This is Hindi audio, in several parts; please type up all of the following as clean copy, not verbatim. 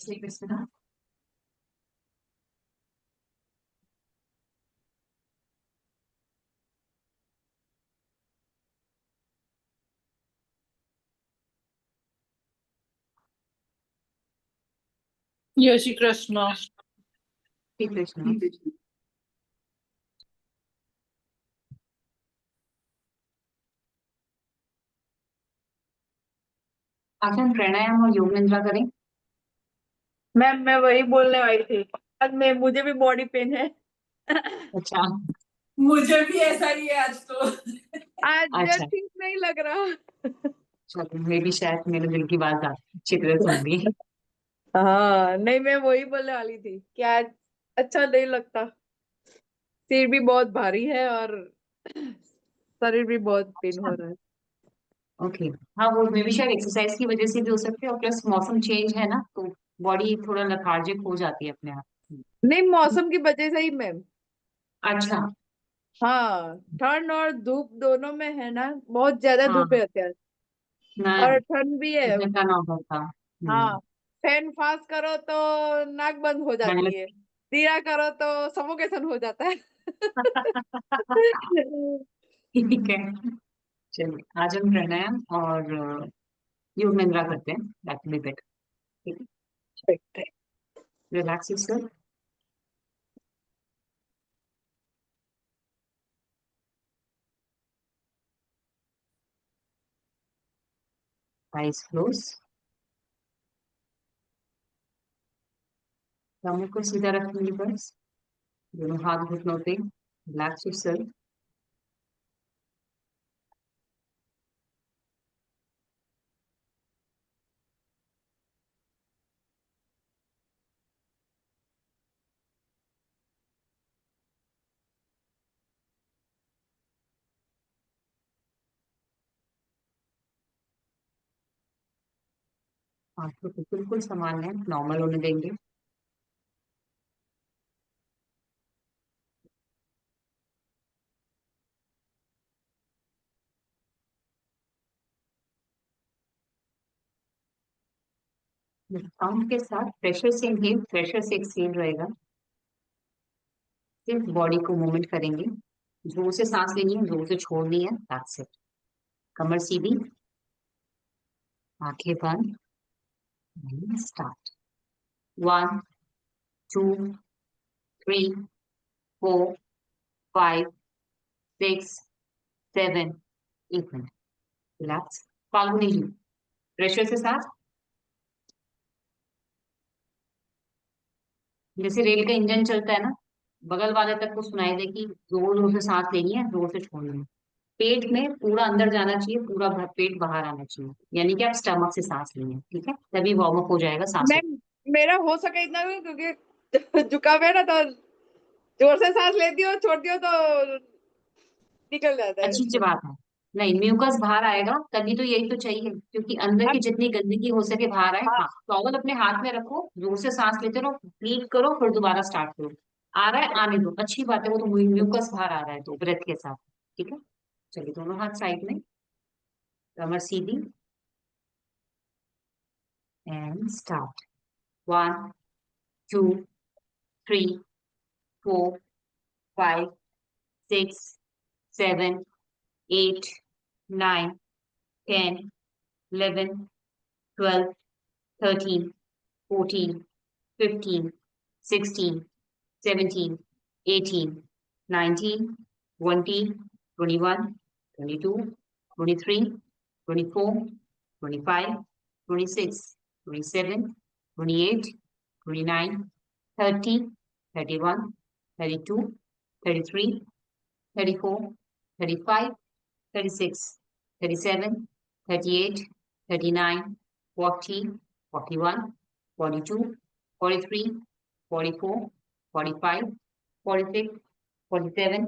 श्री कृष्ण। जय श्री कृष्ण। श्री कृष्ण। आज हम प्राणायाम और योग निद्रा करें। मैम मैं वही बोलने वाली थी। आज मुझे भी बॉडी पेन है। अच्छा मुझे भी ऐसा ही है आज तो। आज अच्छा ठीक नहीं लग रहा। चलो, मैं भी शायद मेरे दिल की बात अच्छी तरह सुन ली। हाँ नहीं, मैं वही बोलने वाली थी कि आज अच्छा नहीं लगता। सिर भी बहुत भारी है और शरीर भी बहुत पेन हो रहा है। ओके। हाँ, वो मे भी शायद एक्सरसाइज की वजह से भी हो सकते हैं, और प्लस मौसम चेंज है ना, तो बॉडी थोड़ा लेथार्जिक हो जाती है अपने आप। नहीं, मौसम की वजह से ही मैम। अच्छा। हाँ, ठंड और धूप दोनों में है ना, बहुत ज्यादा धूप है हाँ અત્યારે। ना, और ठंड भी है। इसमें तनाव होता। हाँ, फैन फास्ट करो तो नाक बंद हो जाती है, दिया करो तो सफोकेशन हो जाता है। ठीक है। चलिए, आज हम प्राणायाम और योग निद्रा करते हैं। Back to bed. ठीक है, रिलैक्स योरसेल्फ। Eyes close. कमर को सीधा रखेंगे, बस दोनों हाथ घुटनों पे। Relax yourself. आंखों को बिल्कुल समान है, नॉर्मल होने देंगे। साउंड के साथ प्रेशर से इनहेल, प्रेशर से एक्सहेल रहेगा। सिर्फ बॉडी को मूवमेंट करेंगे। जोर से सांस लेनी है, जोर से छोड़नी है, दैट्स इट। कमर सीधी, आंखें बंद। स्टार्ट। 1 2 3 4 5 6 7 8 मिनट। रिलैक्स। फाल्गुनी जी, प्रेशर से सांस। जैसे रेल का इंजन चलता है ना, बगल वाले तक को सुनाई दे कि जोर जोर से सांस लेनी है, जोर से छोड़नी है। पेट में पूरा अंदर जाना चाहिए, पूरा पेट बाहर आना चाहिए, यानी कि आप स्टमक से सांस लेंगे। ठीक है, तभी वार्म अप हो जाएगा सांसों। मैम मेरा हो सके इतना भी, क्योंकि जुकाम है ना, तो जोर से सांस लेती हो छोड़ती हो तो निकल जाता है। अच्छी सी बात है। नहीं, म्यूकस बाहर आएगा तभी तो, यही तो चाहिए, क्योंकि अंदर की अब जितनी गंदगी हो सके बाहर आए। हाँ, हाँ, टॉवल अपने हाथ में रखो, जोर से सांस लेते रहो, ब्रीथ करो, फिर दोबारा स्टार्ट करो। आ रहा है आने दो, अच्छी बात है, वो तो म्यूकस बाहर आ रहा है तो ब्रेथ के साथ। ठीक है, चलिए दोनों हाथ साइड में, कमर सीधी, एंड स्टार्ट। 1 2 3 4 5 6 7 8 9 10 11 12 13 14 15 16 17 18 19 20 21 22 23 24 25 26 27 28 29 30 31 32 33 34 35 36 37 38 39 40 41 42 43 44 45 46 47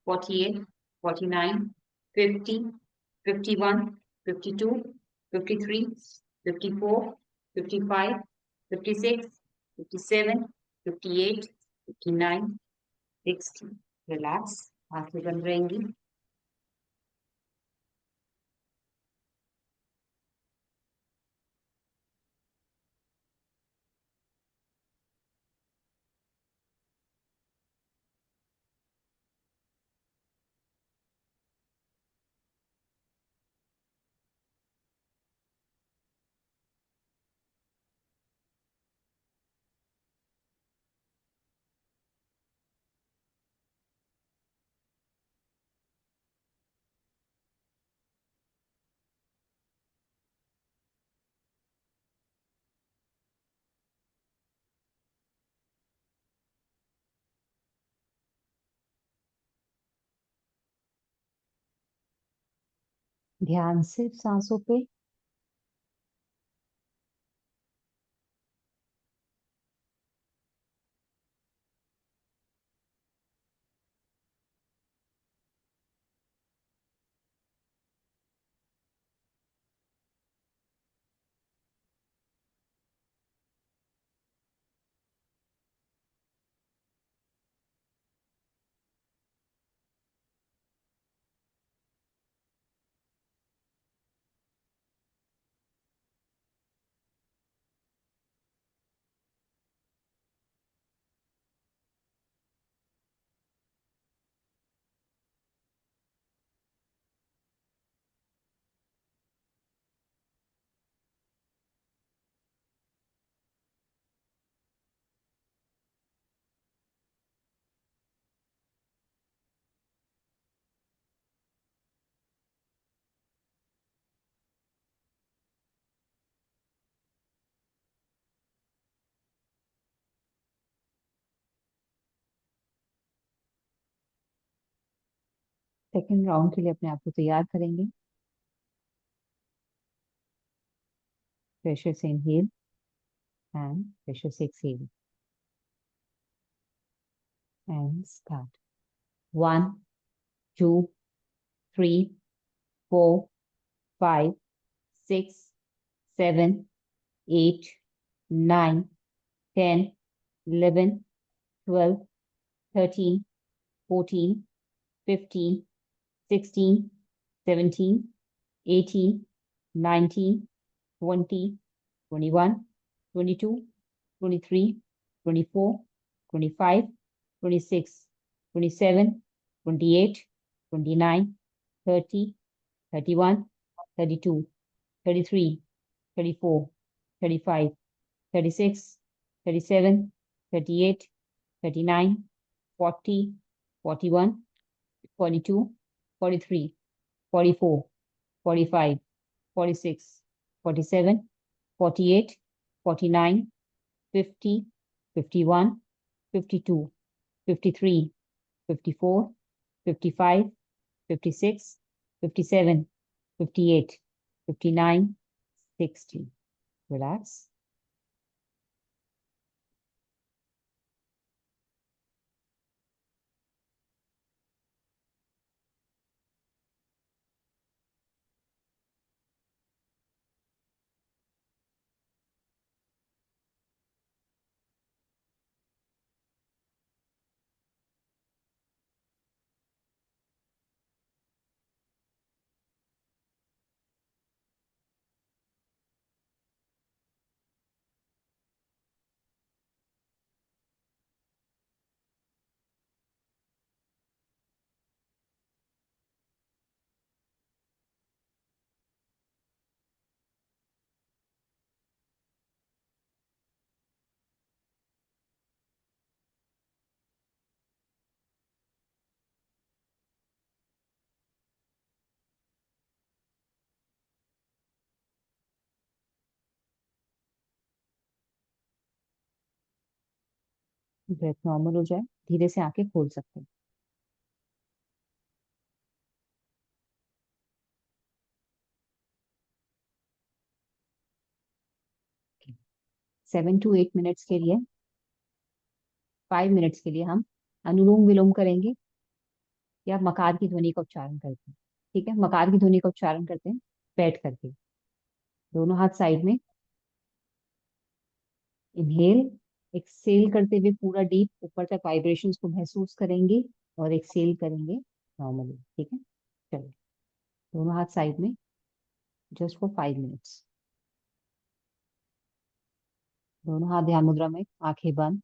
48 49 50 51 52 53 54 55 56 57 58 59 60। रिलैक्स, आंखें बंद रहेंगी। ध्यान सिर्फ सांसों पे। सेकेंड राउंड के लिए अपने आप को तैयार करेंगे। प्रेशर से इनहेल एंड प्रेशर से exhale and start. 1 2 3 4 5 6 7 8 9 10 11 12 13 14 15 16 17 18 19 20 21 22 23 24 25 26 27 28 29 30 31 32 33 34 35 36 37 38 39 40 41 42 43 44 45 46 47 48 49 50 51 52 53 54 55 56 57 58 59 60. Relax. Breath normal हो जाए, धीरे से आंखें खोल सकते हैं। 7 to 8 मिनट्स के लिए, 5 मिनट्स के लिए हम अनुलोम विलोम करेंगे या मकार की ध्वनि का उच्चारण करते हैं। ठीक है, मकार की ध्वनि का उच्चारण करते हैं बैठ करके। दोनों हाथ साइड में। इनहेल, एक्सेल करते हुए पूरा डीप ऊपर तक वाइब्रेशंस को महसूस करेंगे और एक्सेल करेंगे नॉर्मली। ठीक है, चलिए दोनों हाथ साइड में, जस्ट फॉर 5 मिनट्स। दोनों हाथ ध्यान मुद्रा में, आंखें बंद।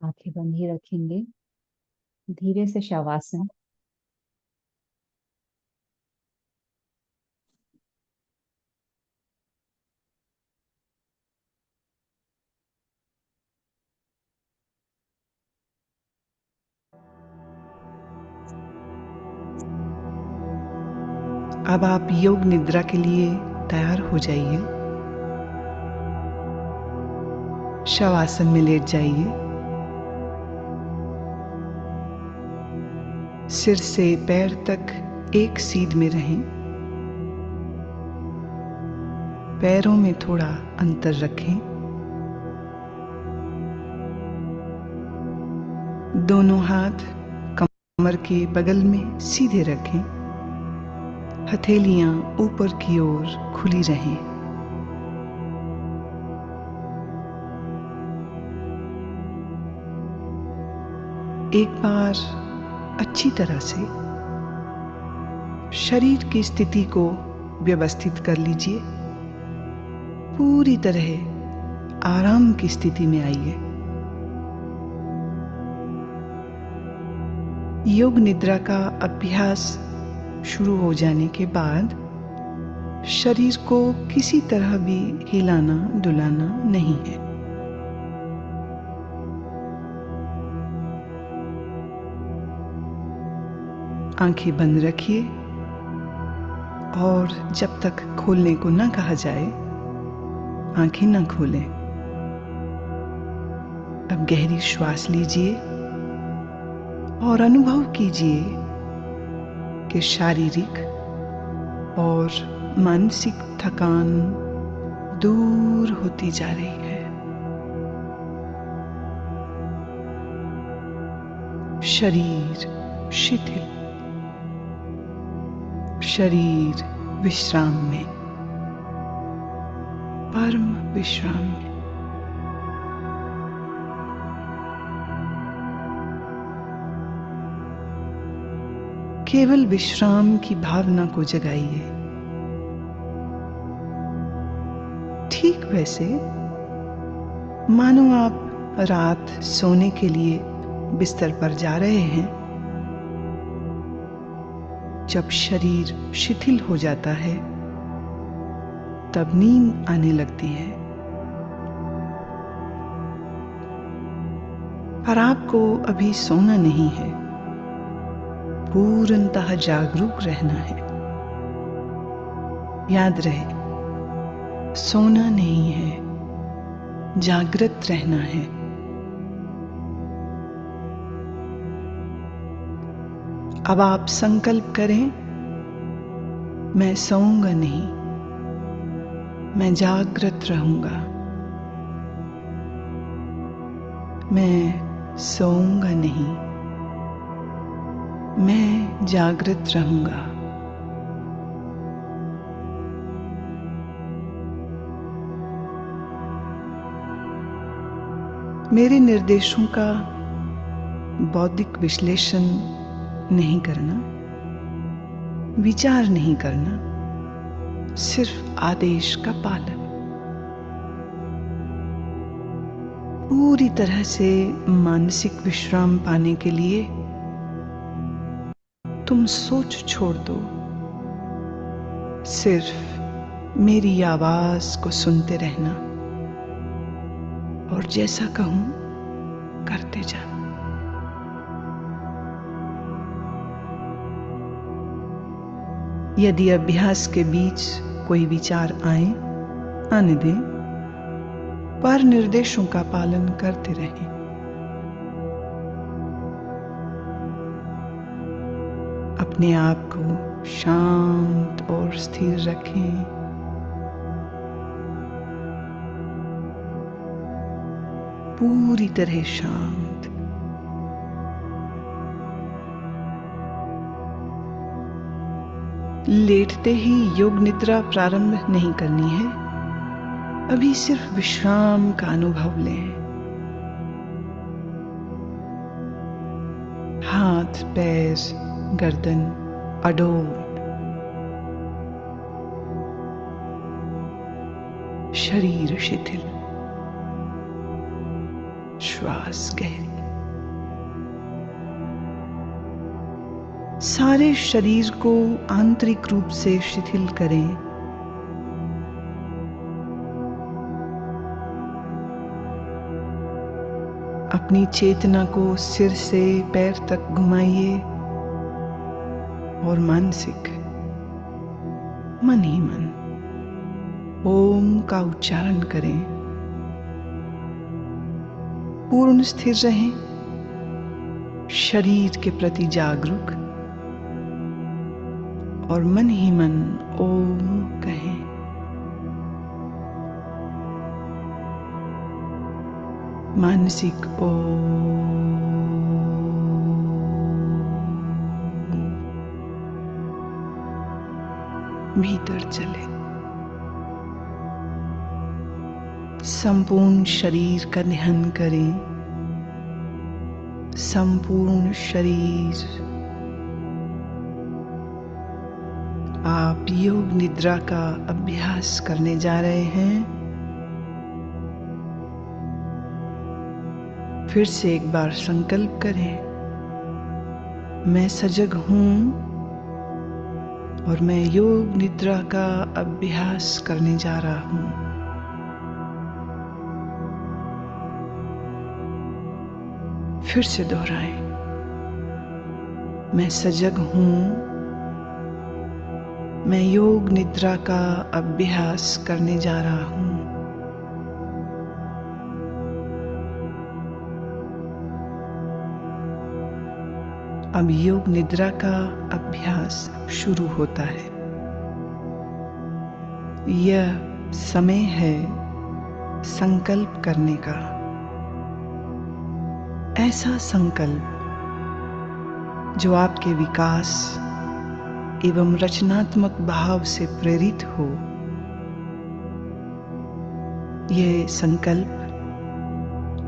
आंखें बंद ही रखेंगे। धीरे से शवासन। अब आप योग निद्रा के लिए तैयार हो जाइए। शवासन में लेट जाइए। सिर से पैर तक एक सीध में रहें। पैरों में थोड़ा अंतर रखें। दोनों हाथ कमर के बगल में सीधे रखें। हथेलियां ऊपर की ओर खुली रहें। एक बार अच्छी तरह से शरीर की स्थिति को व्यवस्थित कर लीजिए। पूरी तरह आराम की स्थिति में आइए। योग निद्रा का अभ्यास शुरू हो जाने के बाद शरीर को किसी तरह भी हिलाना डुलाना नहीं है। आंखें बंद रखिए और जब तक खोलने को ना कहा जाए आंखें ना खोलें। अब गहरी श्वास लीजिए और अनुभव कीजिए कि शारीरिक और मानसिक थकान दूर होती जा रही है। शरीर शिथिल, शरीर विश्राम में, परम विश्राम में। केवल विश्राम की भावना को जगाइए। ठीक वैसे मानो आप रात सोने के लिए बिस्तर पर जा रहे हैं। जब शरीर शिथिल हो जाता है तब नींद आने लगती है। पर आपको अभी सोना नहीं है, पूर्णतः जागरूक रहना है। याद रहे, सोना नहीं है, जागृत रहना है। अब आप संकल्प करें, मैं सोऊंगा नहीं, मैं जागृत रहूंगा। मैं सोऊंगा नहीं, मैं जागृत रहूंगा। मेरे निर्देशों का बौद्धिक विश्लेषण नहीं करना, विचार नहीं करना, सिर्फ आदेश का पालन। पूरी तरह से मानसिक विश्राम पाने के लिए तुम सोच छोड़ दो। सिर्फ मेरी आवाज को सुनते रहना और जैसा कहूं करते जाना। यदि अभ्यास के बीच कोई विचार आए, आने दें, पर निर्देशों का पालन करते रहें। अपने आप को शांत और स्थिर रखें। पूरी तरह शांत। लेटते ही योग निद्रा प्रारंभ नहीं करनी है। अभी सिर्फ विश्राम का अनुभव लें। हाथ, पैर, गर्दन अडोल, शरीर शिथिल। श्वास गहरी। सारे शरीर को आंतरिक रूप से शिथिल करें। अपनी चेतना को सिर से पैर तक घुमाइए और मानसिक मन ही मन ओम का उच्चारण करें। पूर्ण स्थिर रहें, शरीर के प्रति जागरूक और मन ही मन ओम कहें। मानसिक ओम। भीतर चले। संपूर्ण शरीर का ध्यान करें। संपूर्ण शरीर। आप योग निद्रा का अभ्यास करने जा रहे हैं। फिर से एक बार संकल्प करें, मैं सजग हूं और मैं योग निद्रा का अभ्यास करने जा रहा हूं। फिर से दोहराएं, मैं सजग हूं, मैं योग निद्रा का अभ्यास करने जा रहा हूं। अब योग निद्रा का अभ्यास शुरू होता है। यह समय है संकल्प करने का। ऐसा संकल्प जो आपके विकास एवं रचनात्मक भाव से प्रेरित हो। यह संकल्प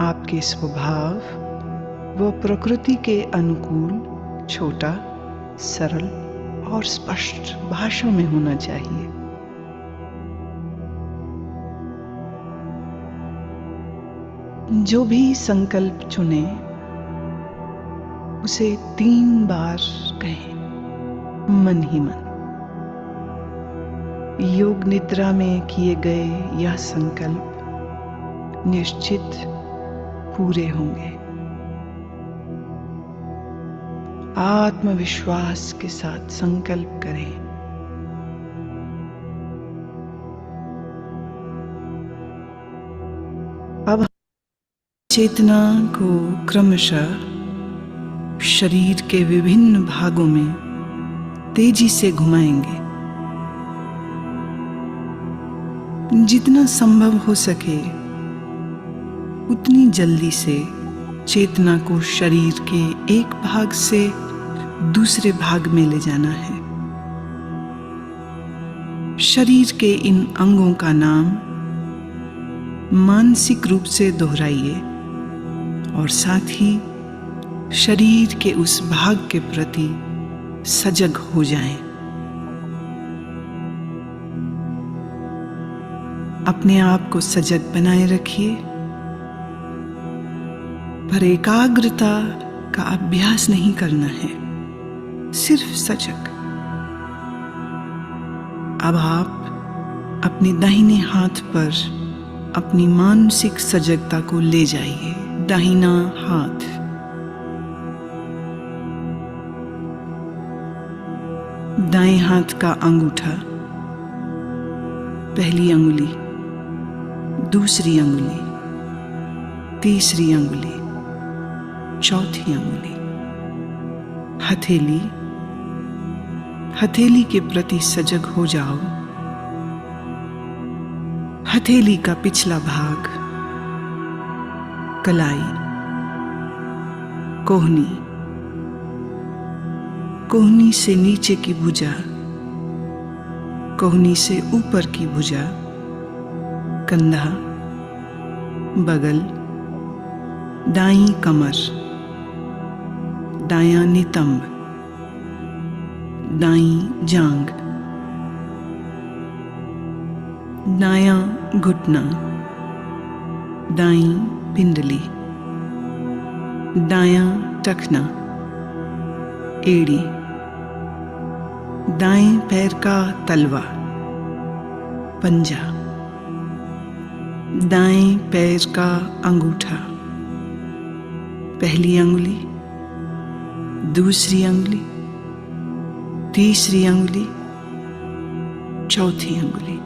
आपके स्वभाव व प्रकृति के अनुकूल, छोटा, सरल और स्पष्ट भाषा में होना चाहिए। जो भी संकल्प चुने उसे 3 बार कहें, मन ही मन। योग निद्रा में किए गए यह संकल्प निश्चित पूरे होंगे। आत्मविश्वास के साथ संकल्प करें। अब चेतना को क्रमशः शरीर के विभिन्न भागों में तेजी से घुमाएंगे। जितना संभव हो सके उतनी जल्दी से चेतना को शरीर के एक भाग से दूसरे भाग में ले जाना है। शरीर के इन अंगों का नाम मानसिक रूप से दोहराइए और साथ ही शरीर के उस भाग के प्रति सजग हो जाएं। अपने आप को सजग बनाए रखिए, पर एकाग्रता का अभ्यास नहीं करना है, सिर्फ सजग। अब आप अपने दाहिने हाथ पर अपनी मानसिक सजगता को ले जाइए। दाहिना हाथ, दाएं हाथ का अंगूठा, पहली अंगुली, दूसरी अंगुली, तीसरी अंगुली, चौथी अंगुली, हथेली। हथेली के प्रति सजग हो जाओ। हथेली का पिछला भाग, कलाई, कोहनी, कोहनी से नीचे की भुजा, कोहनी से ऊपर की भुजा, कंधा, बगल, दाईं कमर, दायां नितंब, दाईं जांघ, दायां घुटना, दाईं पिंडली, दायां टखना, एड़ी, दाएं पैर का तलवा, पंजा, दाएं पैर का अंगूठा, पहली अंगुली, दूसरी अंगुली, तीसरी अंगुली, चौथी अंगुली।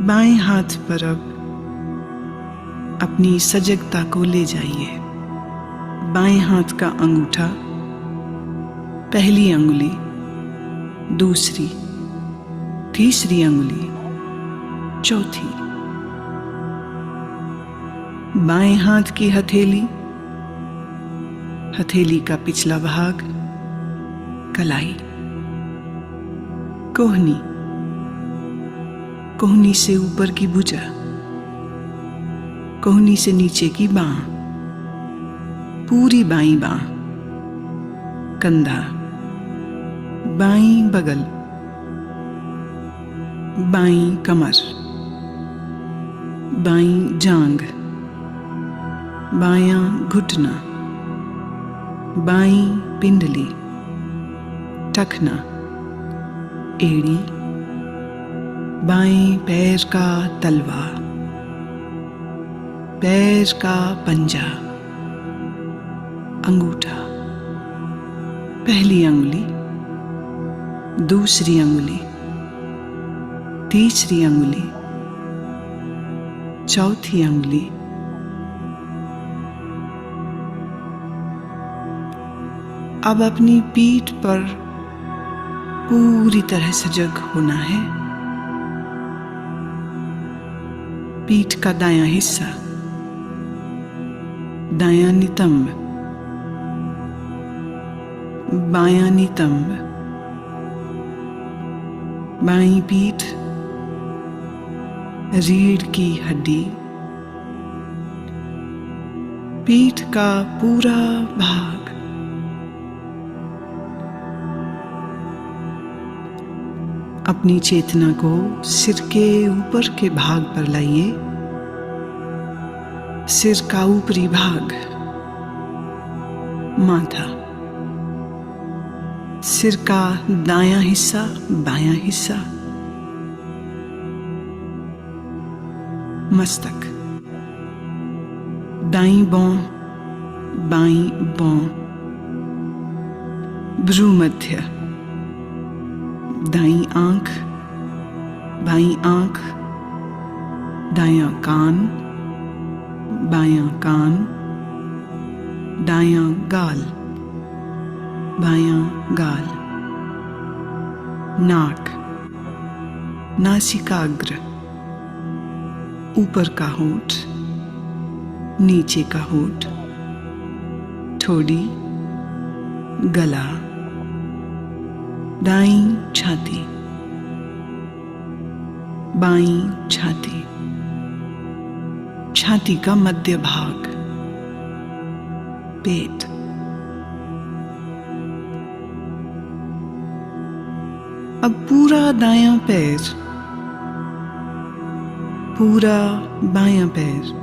बाएं हाथ पर अब अपनी सजगता को ले जाइए। बाएं हाथ का अंगूठा, पहली अंगुली, दूसरी, तीसरी अंगुली, चौथी। बाएं हाथ की हथेली, हथेली का पिछला भाग, कलाई, कोहनी, कोहनी से ऊपर की भुजा, कोहनी से नीचे की बांह, पूरी बाईं बांह, कंधा, बाईं बगल, बाईं कमर, बाईं जांघ, बायां घुटना, बाईं पिंडली, टखना, एड़ी, बाएं पैर का तलवा, पैर का पंजा, अंगूठा, पहली अंगुली, दूसरी अंगुली, तीसरी अंगुली, चौथी अंगुली। अब अपनी पीठ पर पूरी तरह सजग होना है। पीठ का दायां हिस्सा, दायां नितंब, बायां नितंब, बाईं पीठ, रीढ़ की हड्डी, पीठ का पूरा भाग। अपनी चेतना को सिर के ऊपर के भाग पर लाइए। सिर का ऊपरी भाग, माथा, सिर का दायां हिस्सा, बायां हिस्सा, मस्तक, दाईं बौं, बाईं बौं, भ्रूमध्य, दाईं आंख, बाईं आंख, दायां कान, बायां कान, दायां गाल, बायां गाल, नाक, नासिकाग्र, ऊपर का होंठ, नीचे का होंठ, ठोड़ी, गला, दाईं छाती, बाईं छाती, छाती का मध्य भाग, पेट, अब पूरा दायां पैर, पूरा बायां पैर,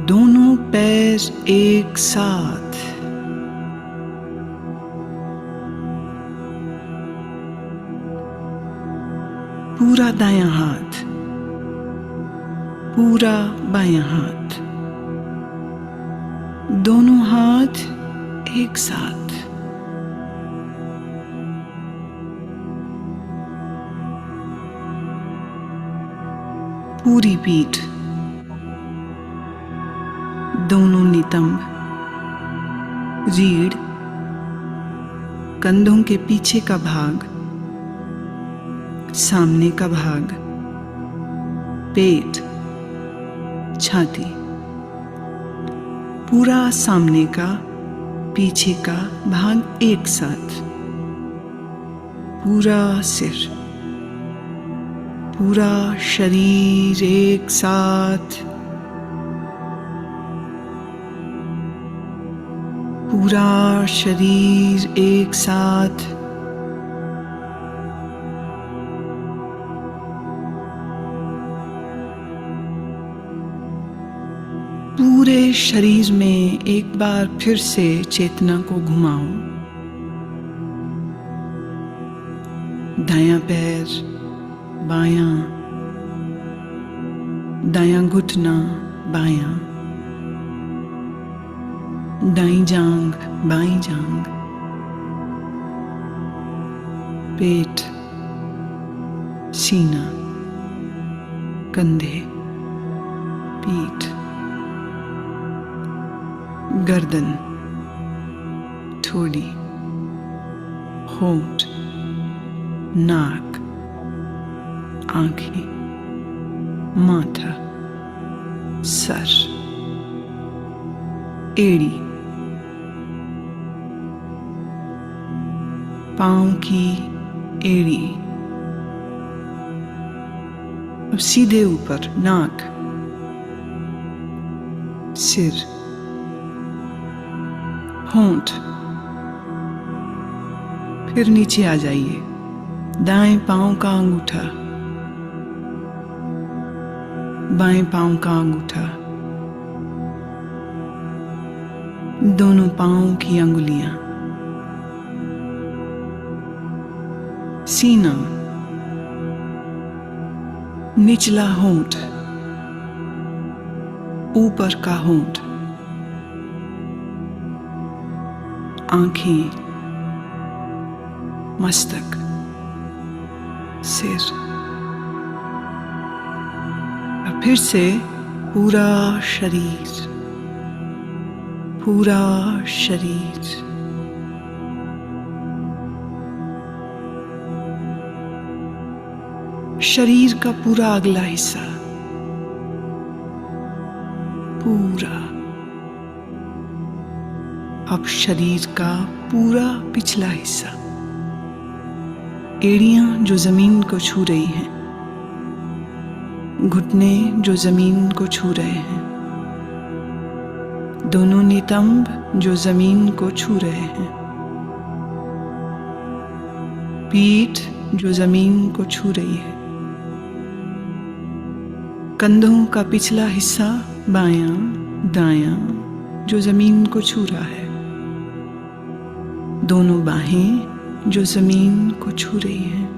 दोनों पैर एक साथ, पूरा दायां हाथ, पूरा बायां हाथ, दोनों हाथ एक साथ, पूरी पीठ, दोनों नितंब, रीढ़, कंधों के पीछे का भाग, सामने का भाग, पेट, छाती, पूरा सामने का पीछे का भाग एक साथ, पूरा सिर, पूरा शरीर एक साथ, पूरा शरीर एक साथ, पूरे शरीर में एक बार फिर से चेतना को घुमाओ। दायां पैर, बायां, दायां घुटना, बायां, दाईं जांघ, बाईं जांघ, पेट, सीना, कंधे, पीठ, गर्दन, ठोड़ी, होंठ, नाक, आंखें, माथा, सर, एड़ी, पांव की एड़ी, अब सीधे ऊपर नाक, सिर, होंठ, फिर नीचे आ जाइए। दाएं पांव का अंगूठा, बाएं पांव का अंगूठा, दोनों पांव की अंगुलियां, सीना, निचला होंठ, ऊपर का होंठ, आंखें, मस्तक, सिर। और फिर से पूरा शरीर, पूरा शरीर। शरीर का पूरा अगला हिस्सा, पूरा। अब शरीर का पूरा पिछला हिस्सा, एड़ियां जो जमीन को छू रही हैं, घुटने जो जमीन को छू रहे हैं, दोनों नितंब जो जमीन को छू रहे हैं, पीठ जो जमीन को छू रही है, कंधों का पिछला हिस्सा बायां दायां जो जमीन को छू रहा है, दोनों बाहें जो जमीन को छू रही हैं,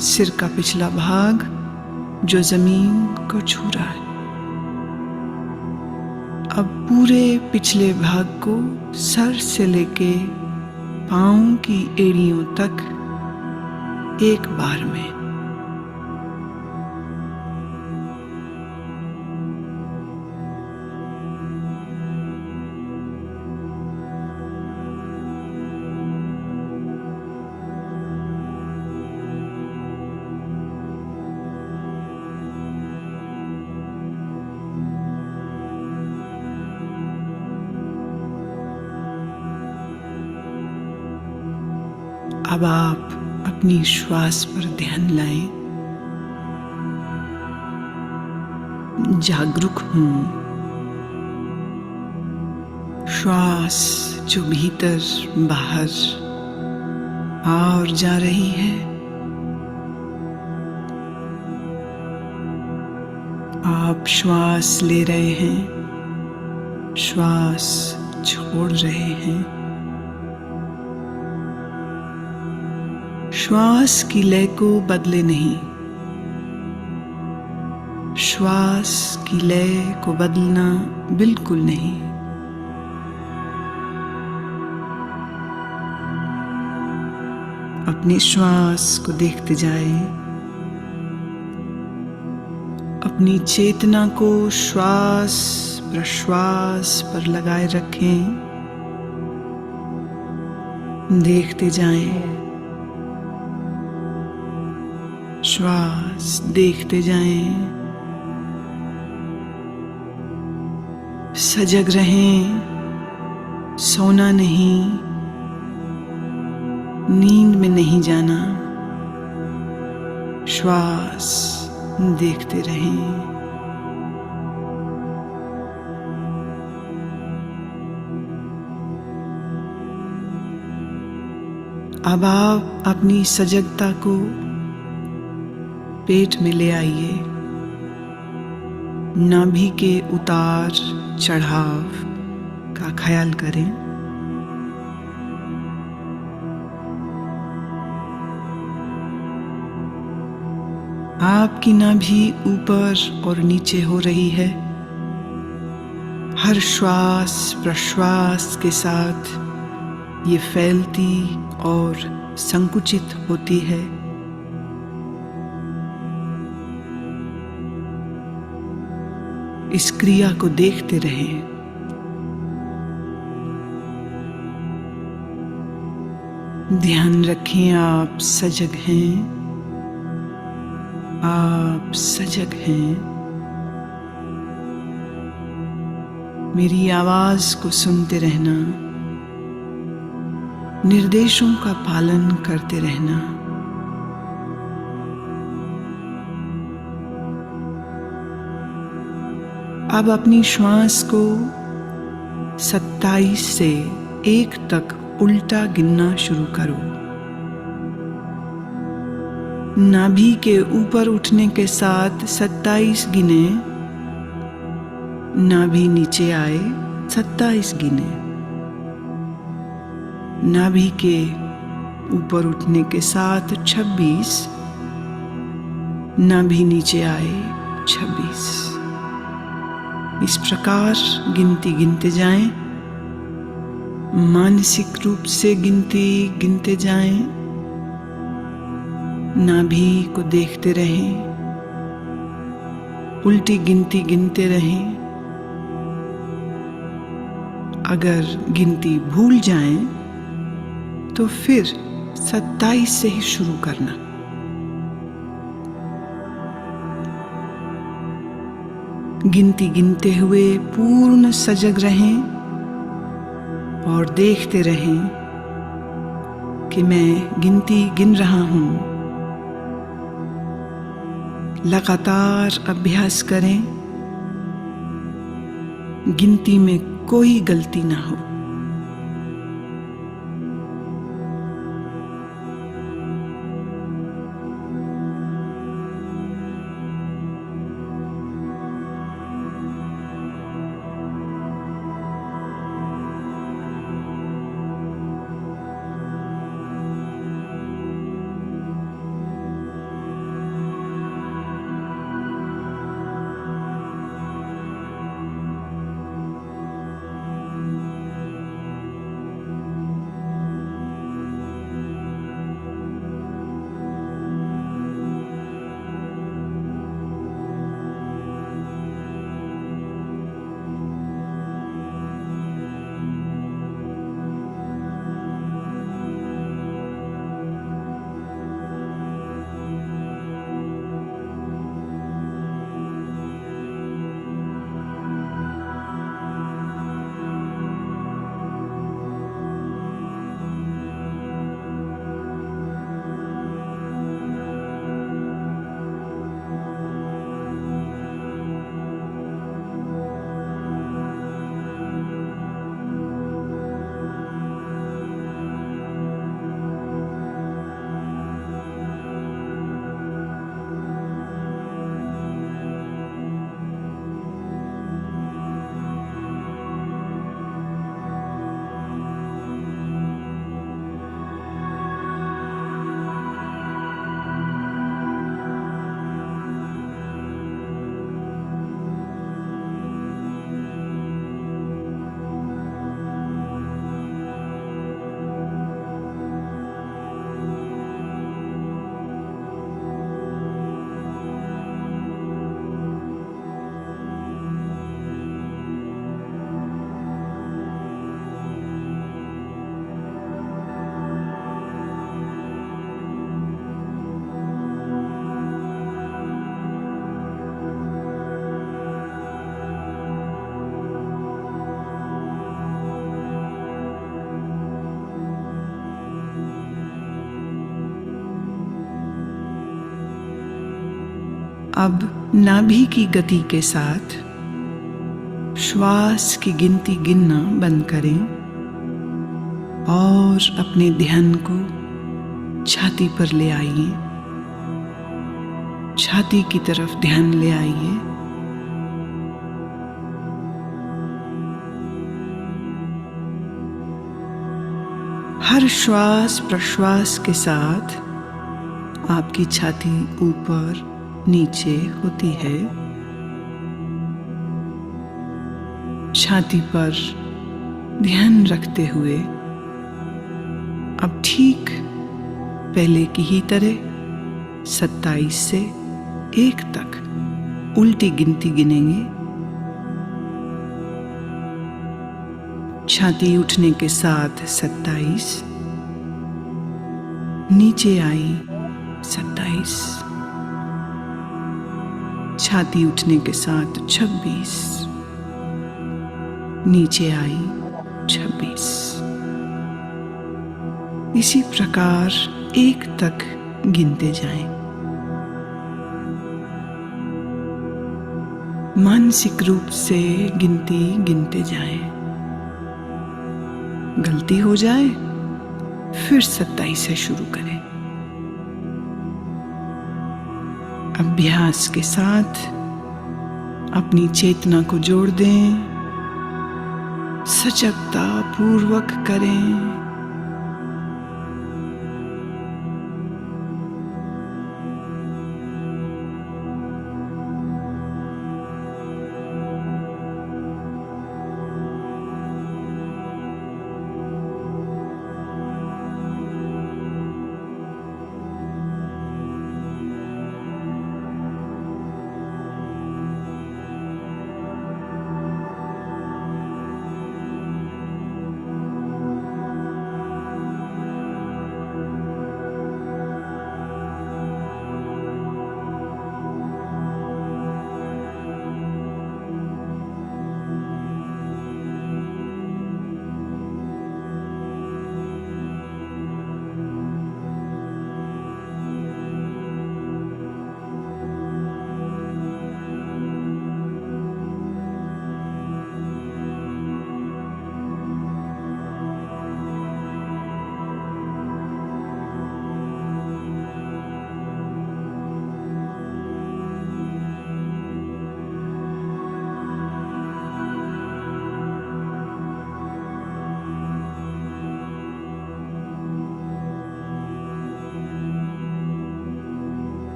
सिर का पिछला भाग जो जमीन को छू रहा है। अब पूरे पिछले भाग को सर से लेके पांव की एड़ियों तक एक बार में। अब आप अपनी श्वास पर ध्यान लाएं। जागरूक हूं। श्वास जो भीतर बाहर आ और जा रही है, आप श्वास ले रहे हैं, श्वास छोड़ रहे हैं। श्वास की लय को बदले नहीं, श्वास की लय को बदलना बिल्कुल नहीं। अपनी श्वास को देखते जाएं, अपनी चेतना को श्वास प्रश्वास पर लगाए रखें, देखते जाएं। श्वास देखते जाएं, सजग रहें, सोना नहीं, नींद में नहीं जाना, श्वास देखते रहें। अब आप अपनी सजगता को पेट में ले आइए, नाभि के उतार चढ़ाव का ख्याल करें। आपकी नाभि ऊपर और नीचे हो रही है। हर श्वास प्रश्वास के साथ ये फैलती और संकुचित होती है। इस क्रिया को देखते रहें। ध्यान रखें, आप सजग हैं, आप सजग हैं। मेरी आवाज को सुनते रहना, निर्देशों का पालन करते रहना। अब अपनी श्वास को 27 से 1 तक उल्टा गिनना शुरू करो। नाभि के ऊपर उठने के साथ 27 गिने, नाभि नीचे आए 27 गिने। नाभि के ऊपर उठने के साथ 26, नाभि नीचे आए 26। इस प्रकार गिनती गिनते जाएं, मानसिक रूप से गिनती गिनते जाएं, नाभि को देखते रहें, उल्टी गिनती गिनते रहें। अगर गिनती भूल जाएं तो फिर 27 से ही शुरू करना। गिनती गिनते हुए पूर्ण सजग रहें और देखते रहें कि मैं गिनती गिन रहा हूं। लगातार अभ्यास करें, गिनती में कोई गलती ना हो। अब नाभि की गति के साथ श्वास की गिनती गिनना बंद करें और अपने ध्यान को छाती पर ले आइए। छाती की तरफ ध्यान ले आइए। हर श्वास प्रश्वास के साथ आपकी छाती ऊपर नीचे होती है। छाती पर ध्यान रखते हुए अब ठीक पहले की ही तरह 27 से 1 तक उल्टी गिनती गिनेंगे। छाती उठने के साथ 27, नीचे आई 27, छाती उठने के साथ 26, नीचे आई 26। इसी प्रकार 1 तक गिनते जाएं। मानसिक रूप से गिनती गिनते जाएं। गलती हो जाए फिर 27 से शुरू करें। अभ्यास के साथ अपनी चेतना को जोड़ दें, सजगता पूर्वक करें।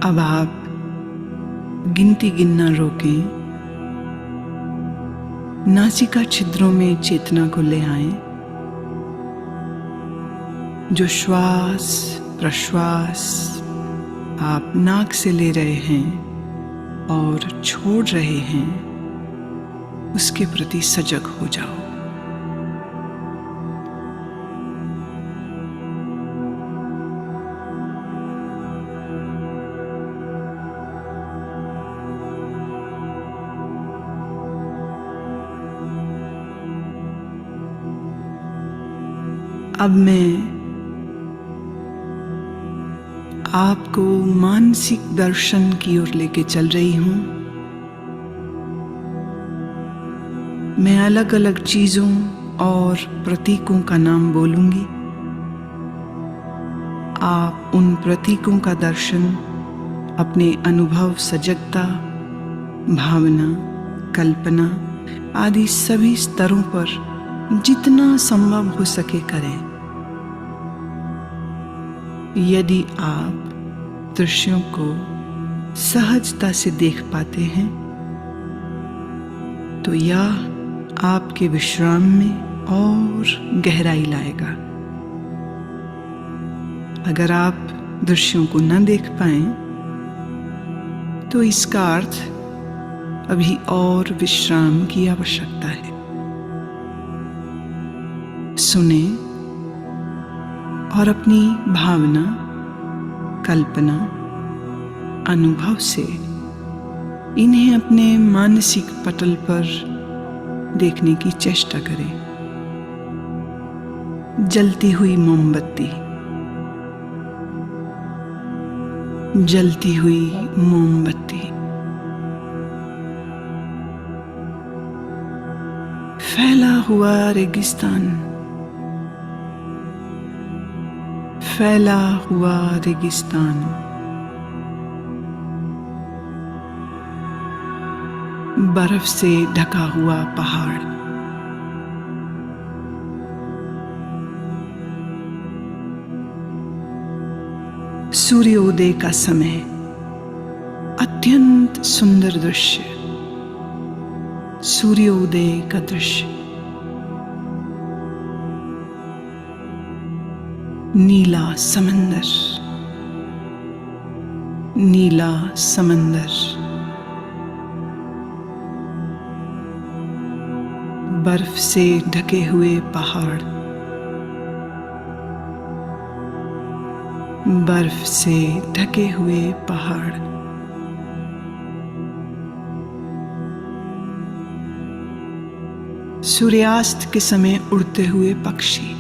अब आप गिनती गिनना रोकें। नासिका छिद्रों में चेतना को ले आएं। जो श्वास प्रश्वास आप नाक से ले रहे हैं और छोड़ रहे हैं, उसके प्रति सजग हो जाओ। अब मैं आपको मानसिक दर्शन की ओर लेके चल रही हूं। मैं अलग अलग चीजों और प्रतीकों का नाम बोलूंगी। आप उन प्रतीकों का दर्शन अपने अनुभव, सजगता, भावना, कल्पना आदि सभी स्तरों पर जितना संभव हो सके करें। यदि आप दृश्यों को सहजता से देख पाते हैं तो यह आपके विश्राम में और गहराई लाएगा। अगर आप दृश्यों को न देख पाएं तो इसका अर्थ अभी और विश्राम की आवश्यकता है। सुने और अपनी भावना, कल्पना, अनुभव से इन्हें अपने मानसिक पटल पर देखने की चेष्टा करें। जलती हुई मोमबत्ती, जलती हुई मोमबत्ती, फैला हुआ रेगिस्तान, फैला हुआ रेगिस्तान, बर्फ से ढका हुआ पहाड़, सूर्योदय का समय, अत्यंत सुंदर दृश्य, सूर्योदय का दृश्य, नीला समंदर, नीला समंदर, बर्फ से ढके हुए पहाड़, बर्फ से ढके हुए पहाड़, सूर्यास्त के समय उड़ते हुए पक्षी,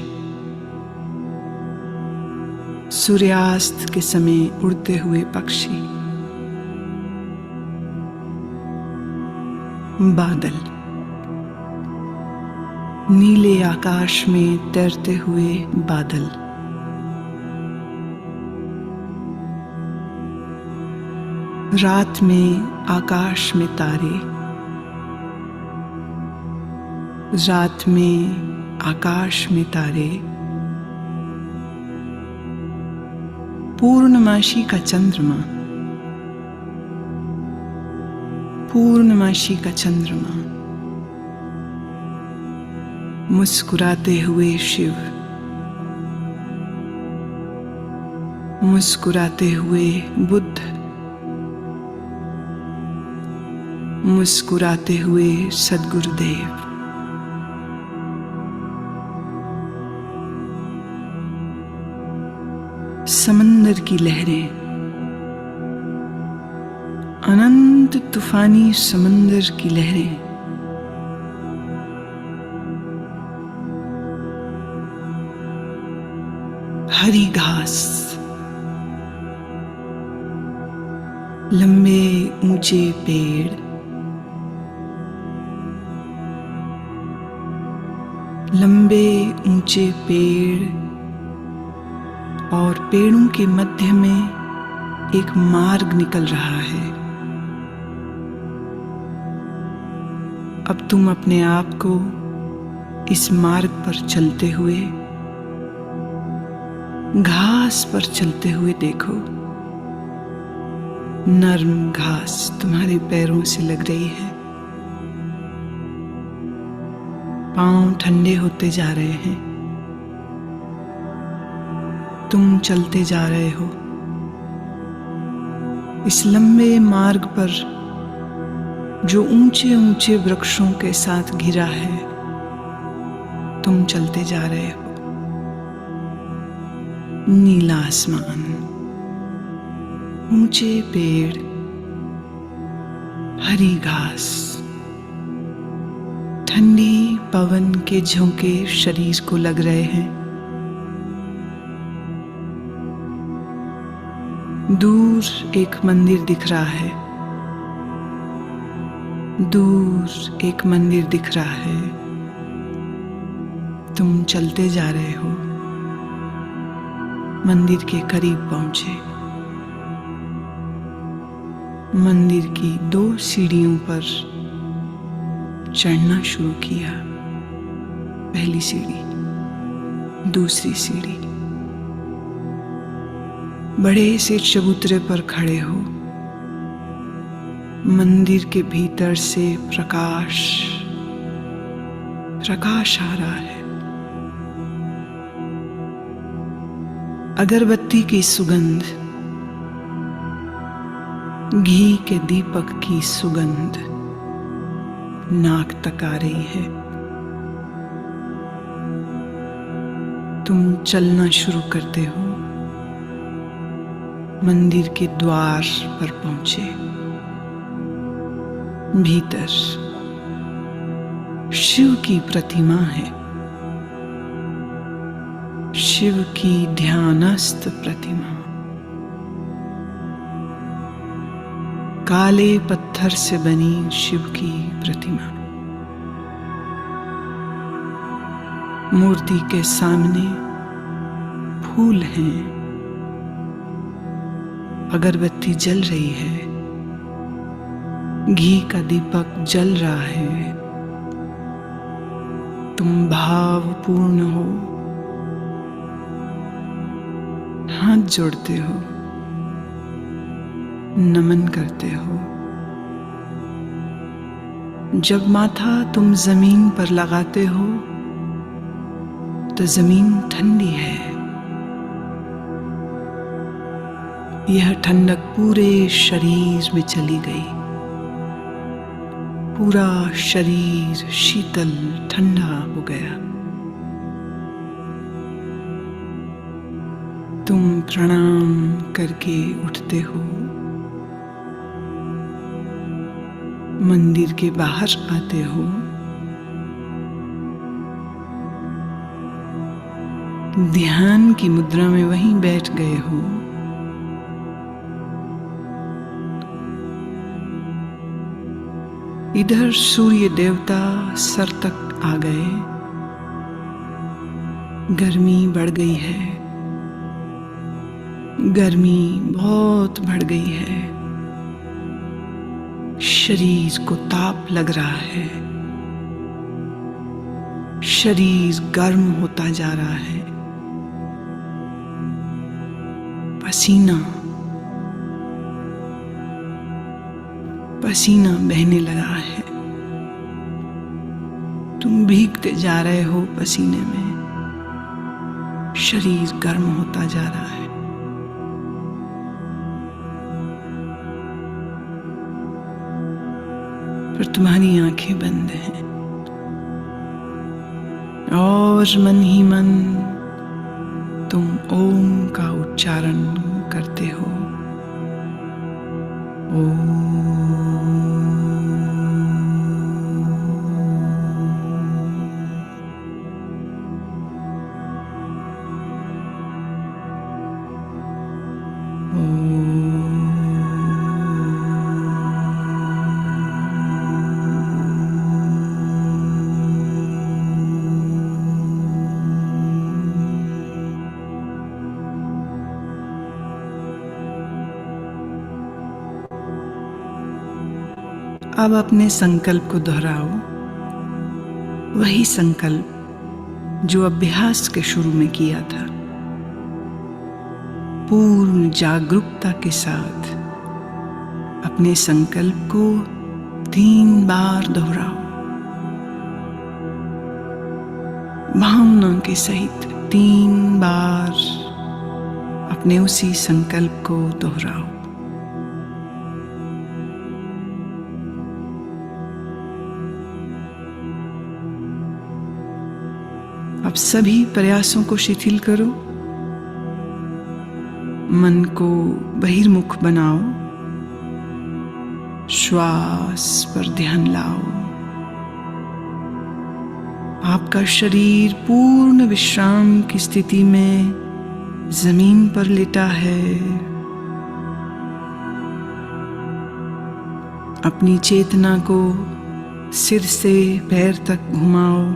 सूर्यास्त के समय उड़ते हुए पक्षी, बादल, नीले आकाश में तैरते हुए बादल, रात में आकाश में तारे, रात में आकाश में तारे, पूर्णमासी का चंद्रमा, पूर्णमासी का चंद्रमा, मुस्कुराते हुए शिव, मुस्कुराते हुए बुद्ध, मुस्कुराते हुए सद्गुरुदेव, समंदर की लहरें, अनंत तूफानी समंदर की लहरें, हरी घास, लंबे ऊंचे पेड़, लंबे ऊंचे पेड़ और पेड़ों के मध्य में एक मार्ग निकल रहा है। अब तुम अपने आप को इस मार्ग पर चलते हुए, घास पर चलते हुए देखो। नर्म घास तुम्हारे पैरों से लग रही है, पांव ठंडे होते जा रहे हैं, तुम चलते जा रहे हो इस लंबे मार्ग पर जो ऊंचे ऊंचे वृक्षों के साथ घिरा है। तुम चलते जा रहे हो, नीला आसमान, ऊंचे पेड़, हरी घास, ठंडी पवन के झोंके शरीर को लग रहे हैं। दूर एक मंदिर दिख रहा है, दूर एक मंदिर दिख रहा है। तुम चलते जा रहे हो, मंदिर के करीब पहुंचे। मंदिर की 2 सीढ़ियों पर चढ़ना शुरू किया। पहली सीढ़ी, दूसरी सीढ़ी। बड़े से चबूतरे पर खड़े हो। मंदिर के भीतर से प्रकाश प्रकाश आ रहा है। अगरबत्ती की सुगंध, घी के दीपक की सुगंध नाक तक आ रही है। तुम चलना शुरू करते हो, मंदिर के द्वार पर पहुंचे। भीतर शिव की प्रतिमा है, शिव की ध्यानस्थ प्रतिमा। काले पत्थर से बनी शिव की प्रतिमा। मूर्ति के सामने फूल हैं, अगरबत्ती जल रही है, घी का दीपक जल रहा है। तुम भावपूर्ण हो, हाथ जोड़ते हो, नमन करते हो। जब माथा तुम जमीन पर लगाते हो तो जमीन ठंडी है। यह ठंडक पूरे शरीर में चली गई। पूरा शरीर शीतल ठंडा हो गया। तुम प्रणाम करके उठते हो, मंदिर के बाहर आते हो। ध्यान की मुद्रा में वहीं बैठ गए हो। इधर सूर्य देवता सर तक आ गए। गर्मी बढ़ गई है, गर्मी बहुत बढ़ गई है। शरीर को ताप लग रहा है, शरीर गर्म होता जा रहा है। पसीना पसीना बहने लगा है। तुम भीगते जा रहे हो पसीने में, शरीर गर्म होता जा रहा है। पर तुम्हारी आंखें बंद हैं और मन ही मन तुम ओम का उच्चारण करते हो। अब अपने संकल्प को दोहराओ। वही संकल्प जो अभ्यास के शुरू में किया था। पूर्ण जागरूकता के साथ अपने संकल्प को 3 बार दोहराओ। भावना के सहित 3 बार अपने उसी संकल्प को दोहराओ। अब सभी प्रयासों को शिथिल करो। मन को बहिर्मुख बनाओ। श्वास पर ध्यान लाओ। आपका शरीर पूर्ण विश्राम की स्थिति में जमीन पर लेटा है। अपनी चेतना को सिर से पैर तक घुमाओ।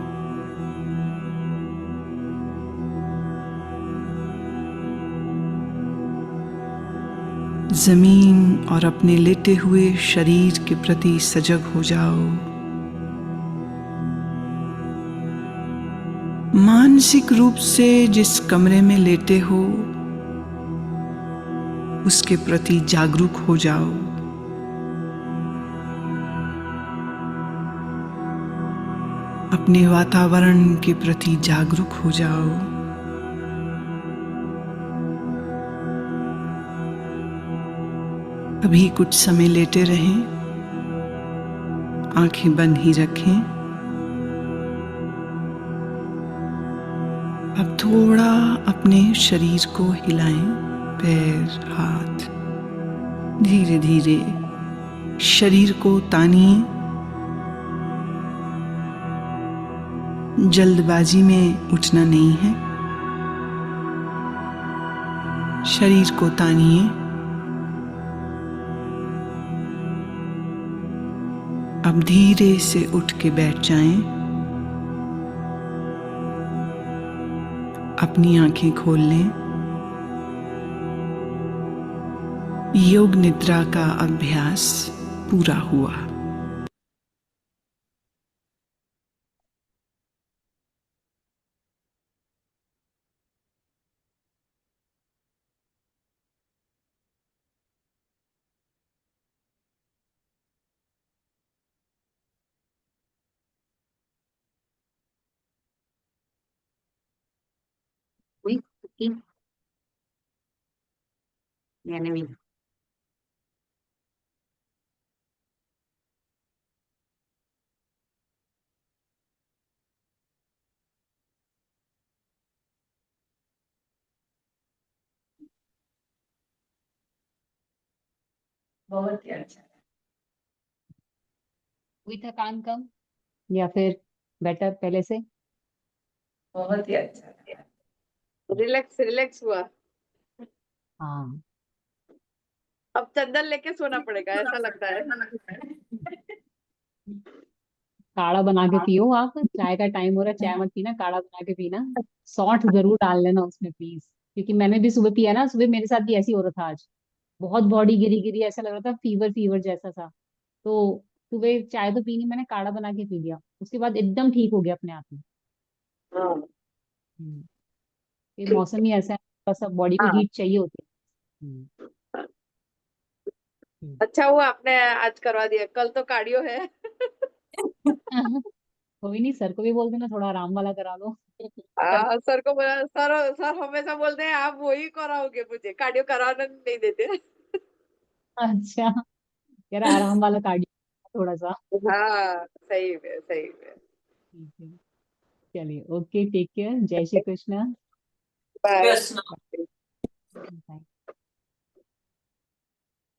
जमीन और अपने लेटे हुए शरीर के प्रति सजग हो जाओ। मानसिक रूप से जिस कमरे में लेटे हो उसके प्रति जागरूक हो जाओ। अपने वातावरण के प्रति जागरूक हो जाओ। अभी कुछ समय लेटे रहें, आंखें बंद ही रखें। अब थोड़ा अपने शरीर को हिलाएं, पैर, हाथ। धीरे धीरे शरीर को तानिए। जल्दबाजी में उठना नहीं है। शरीर को तानिए। अब धीरे से उठ के बैठ जाएं। अपनी आंखें खोल लें। योग निद्रा का अभ्यास पूरा हुआ। हुई कुकिंग मैंने भी। बहुत ही अच्छा। हुई थकान कम या फिर बेटर पहले से? बहुत ही अच्छा। रिलैक्स रिलैक्स हुआ। हाँ, अब चंदन लेके सोना पड़ेगा ऐसा लगता है। काढ़ा बना के पियो। आप चाय का टाइम हो रहा है, चाय मत पीना, काढ़ा बना के पीना। सौंठ जरूर डाल लेना उसमें प्लीज, क्योंकि मैंने भी सुबह पिया ना, सुबह मेरे साथ भी ऐसी हो रहा था आज। बहुत बॉडी गिरी गिरी ऐसा लग रहा था, फीवर फीवर जैसा था। तो सुबह चाय तो पीनी मैंने, काढ़ा बना के पी लिया, उसके बाद एकदम ठीक हो गया अपने आप में। हाँ हम्म, ये मौसम ही ऐसा है, थोड़ा सा बॉडी को हाँ। हीट चाहिए होती है। हम्म। अच्छा हुआ आपने आज करवा दिया, कल तो कार्डियो है। कोई नहीं, सर को भी बोल देना थोड़ा आराम वाला करा लो। सर को बोला, सर हमेशा बोलते हैं आप वही कराओगे, मुझे कार्डियो कराना नहीं देते। अच्छा, कह रहा आराम वाला कार्डियो थोड़ा सा। हाँ सही में सही में। ठीक है, चलिए, ओके, टेक केयर, जय श्री कृष्ण। बाय। कृष्ण। बाय।